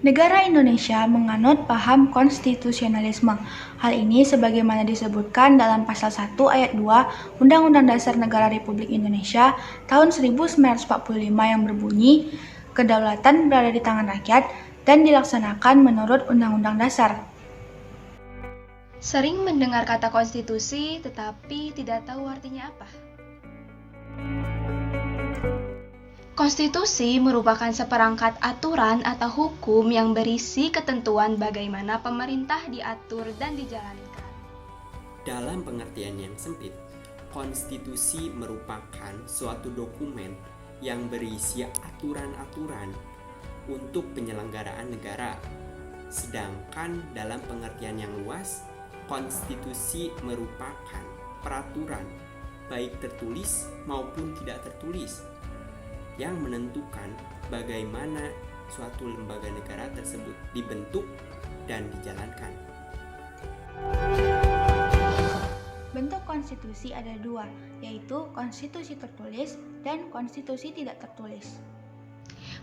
Negara Indonesia menganut paham konstitusionalisme. Hal ini sebagaimana disebutkan dalam pasal 1 ayat 2 Undang-Undang Dasar Negara Republik Indonesia tahun 1945 yang berbunyi, kedaulatan berada di tangan rakyat dan dilaksanakan menurut Undang-Undang Dasar. Sering mendengar kata konstitusi, tetapi tidak tahu artinya apa. Konstitusi merupakan seperangkat aturan atau hukum yang berisi ketentuan bagaimana pemerintah diatur dan dijalankan. Dalam pengertian yang sempit, konstitusi merupakan suatu dokumen yang berisi aturan-aturan untuk penyelenggaraan negara. Sedangkan dalam pengertian yang luas, konstitusi merupakan peraturan, baik tertulis maupun tidak tertulis, yang menentukan bagaimana suatu lembaga negara tersebut dibentuk dan dijalankan. Bentuk konstitusi ada dua, yaitu konstitusi tertulis dan konstitusi tidak tertulis.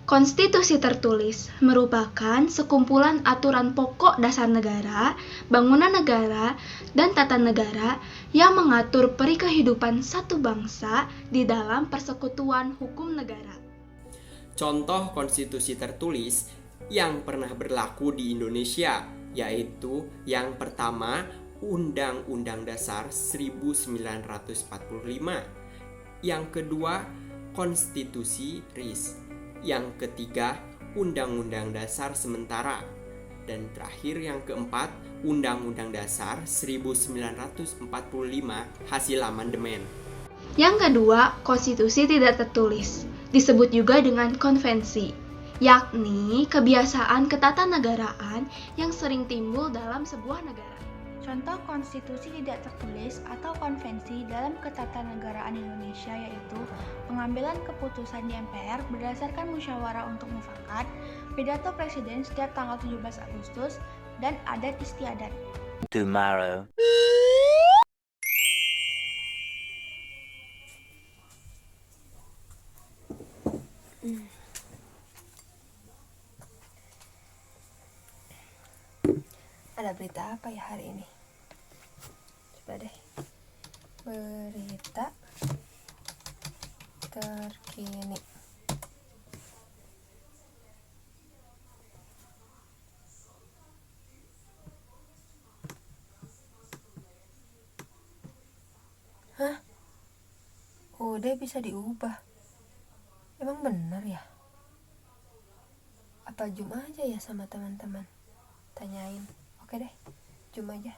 Konstitusi tertulis merupakan sekumpulan aturan pokok dasar negara, bangunan negara, dan tata negara yang mengatur perikehidupan satu bangsa di dalam persekutuan hukum negara. Contoh konstitusi tertulis yang pernah berlaku di Indonesia yaitu yang pertama Undang-Undang Dasar 1945, yang kedua Konstitusi RIS, yang ketiga Undang-Undang Dasar Sementara, dan terakhir yang keempat Undang-Undang Dasar 1945 hasil amandemen. Yang kedua, konstitusi tidak tertulis, disebut juga dengan konvensi, yakni kebiasaan ketatanegaraan yang sering timbul dalam sebuah negara. Contoh konstitusi tidak tertulis atau konvensi dalam ketatanegaraan Indonesia yaitu pengambilan keputusan di MPR berdasarkan musyawarah untuk mufakat, pidato presiden setiap tanggal 17 Agustus, dan adat istiadat. Tomorrow. Ada berita apa ya hari ini? Coba deh. Berita terkini. Hah? Udah bisa diubah. Emang bener ya? Apa zoom aja ya sama teman-teman? Tanyain. Oke deh, zoom aja.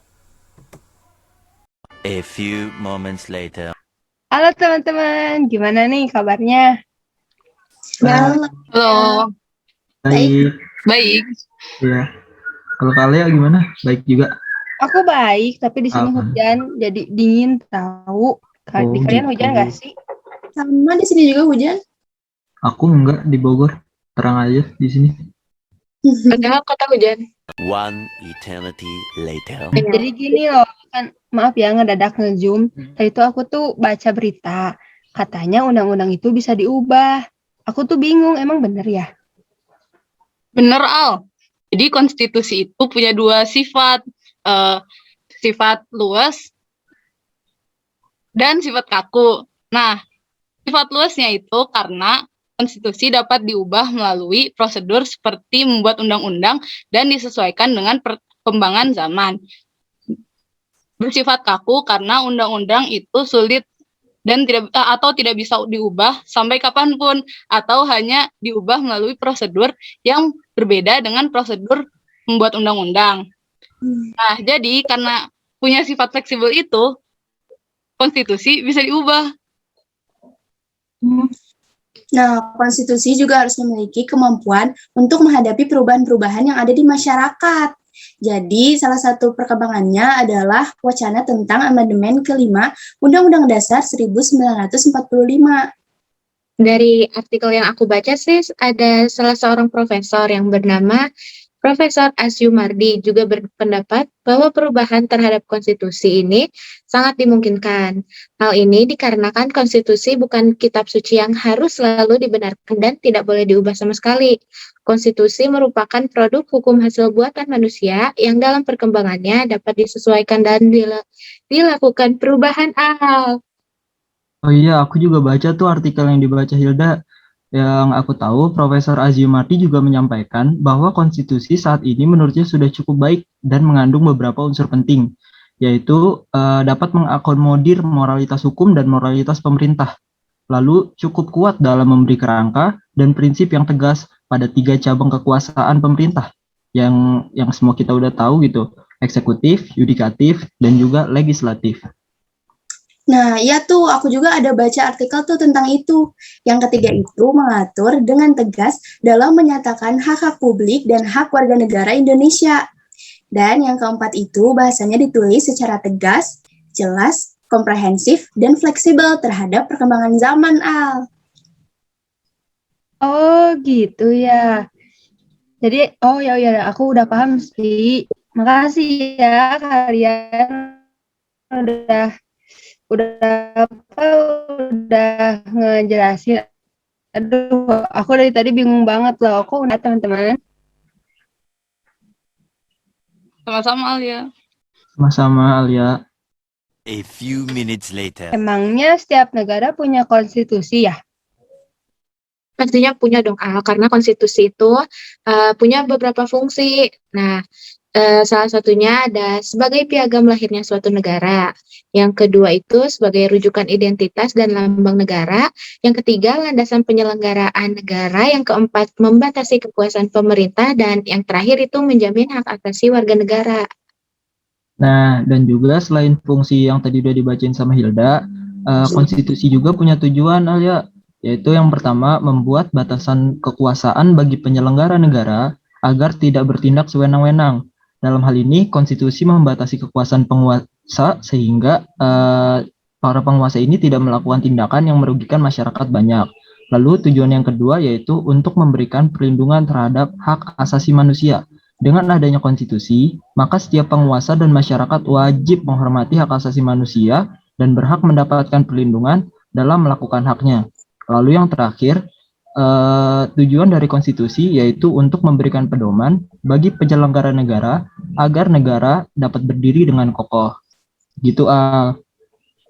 A few moments later. Halo teman-teman, gimana nih kabarnya? Halo, Baik, baik. ya. Kalau kalian gimana? Baik juga. Aku baik, tapi di sini hujan, jadi dingin tahu. Di kalian hujan nggak sih? Sama di sini juga hujan. Aku enggak di Bogor. Terang aja di sini. Padahal kota hujan. One eternity later. Jadi gini loh, kan maaf ya ngedadak nge-zoom. Tadi tuh aku tuh baca berita, katanya undang-undang itu bisa diubah. Aku tuh bingung, emang bener ya? Bener, Al. Jadi konstitusi itu punya dua sifat. Sifat luas dan sifat kaku. Nah, sifat luasnya itu karena konstitusi dapat diubah melalui prosedur seperti membuat undang-undang dan disesuaikan dengan perkembangan zaman. Bersifat kaku karena undang-undang itu sulit dan tidak bisa diubah sampai kapanpun atau hanya diubah melalui prosedur yang berbeda dengan prosedur membuat undang-undang. Nah, jadi karena punya sifat fleksibel itu, konstitusi bisa diubah. Nah, konstitusi juga harus memiliki kemampuan untuk menghadapi perubahan-perubahan yang ada di masyarakat. Jadi, salah satu perkembangannya adalah wacana tentang amandemen kelima Undang-Undang Dasar 1945. Dari artikel yang aku baca sih, ada salah seorang profesor yang bernama Profesor Asyumardi juga berpendapat bahwa perubahan terhadap konstitusi ini sangat dimungkinkan. Hal ini dikarenakan konstitusi bukan kitab suci yang harus selalu dibenarkan dan tidak boleh diubah sama sekali. Konstitusi merupakan produk hukum hasil buatan manusia yang dalam perkembangannya dapat disesuaikan dan dilakukan perubahan. Oh iya, aku juga baca tuh artikel yang dibaca Hilda. Yang aku tahu, Profesor Azimardi juga menyampaikan bahwa konstitusi saat ini menurutnya sudah cukup baik dan mengandung beberapa unsur penting, yaitu dapat mengakomodir moralitas hukum dan moralitas pemerintah. Lalu cukup kuat dalam memberi kerangka dan prinsip yang tegas pada 3 cabang kekuasaan pemerintah yang semua kita udah tahu gitu, eksekutif, yudikatif, dan juga legislatif. Nah, iya tuh, aku juga ada baca artikel tuh tentang itu. Yang ketiga itu mengatur dengan tegas dalam menyatakan hak-hak publik dan hak warga negara Indonesia. Dan yang keempat itu bahasanya ditulis secara tegas, jelas, komprehensif, dan fleksibel terhadap perkembangan zaman, Al. Oh gitu ya. Jadi, oh ya aku udah paham sih. Makasih ya kalian udah ngejelasin. Aduh, aku dari tadi bingung banget loh. Kok udah teman-teman? Sama-sama Alia. Sama-sama, Alia. A few minutes later. Emangnya setiap negara punya konstitusi ya? Pastinya punya dong, Al, karena konstitusi itu punya beberapa fungsi. Nah, salah satunya ada sebagai piagam lahirnya suatu negara. Yang kedua itu sebagai rujukan identitas dan lambang negara. Yang ketiga, landasan penyelenggaraan negara. Yang keempat, membatasi kekuasaan pemerintah. Dan yang terakhir itu menjamin hak asasi warga negara. Nah, dan juga selain fungsi yang tadi udah dibacain sama Hilda, konstitusi juga punya tujuan, Alia, yaitu yang pertama, membuat batasan kekuasaan bagi penyelenggara negara agar tidak bertindak sewenang-wenang. Dalam hal ini, konstitusi membatasi kekuasaan penguasa sehingga para penguasa ini tidak melakukan tindakan yang merugikan masyarakat banyak. Lalu tujuan yang kedua yaitu untuk memberikan perlindungan terhadap hak asasi manusia. Dengan adanya konstitusi, maka setiap penguasa dan masyarakat wajib menghormati hak asasi manusia dan berhak mendapatkan perlindungan dalam melakukan haknya. Lalu yang terakhir, tujuan dari konstitusi yaitu untuk memberikan pedoman bagi penyelenggara negara agar negara dapat berdiri dengan kokoh. Gitu, Al.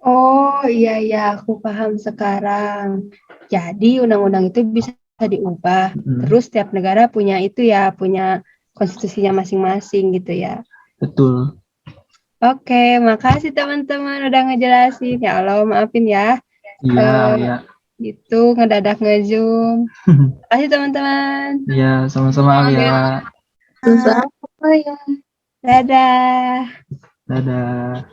Oh iya, aku paham sekarang. Jadi undang-undang itu bisa diubah. Terus setiap negara punya itu ya, punya konstitusinya masing-masing gitu ya. Betul. Oke, makasih teman-teman udah ngejelasin. Ya Allah, maafin ya. Iya, Alia. Gitu, ngedadak nge-zoom. Makasih teman-teman. Iya, sama-sama, Alia. Sama-sama ya. Dadah. Dadah.